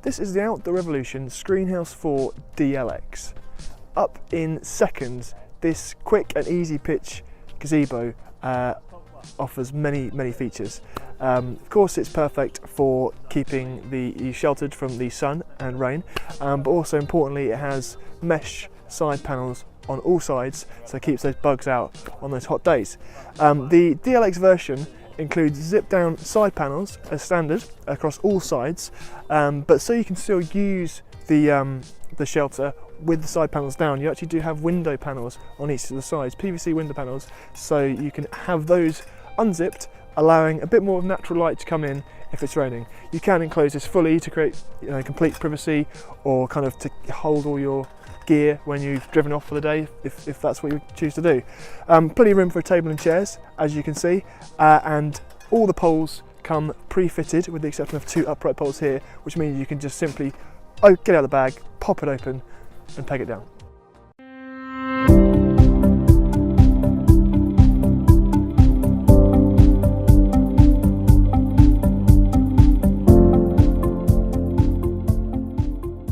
This is the Outdoor Revolution Screenhouse 4 DLX. Up in seconds, this quick and easy pitch gazebo offers many features. Of course, it's perfect for keeping you sheltered from the sun and rain, but also importantly, it has mesh side panels on all sides, so it keeps those bugs out on those hot days. The DLX version includes zip down side panels as standard across all sides, but so you can still use the shelter with the side panels down, you actually do have window panels on each of the sides, PVC window panels, so you can have those unzipped, allowing a bit more of natural light to come in if it's raining. You can enclose this fully to create complete privacy, or kind of to hold all your gear when you've driven off for the day, if that's what you choose to do. Plenty of room for a table and chairs, as you can see, and all the poles come pre-fitted with the exception of 2 upright poles here, which means you can just simply get out of the bag, pop it open and peg it down.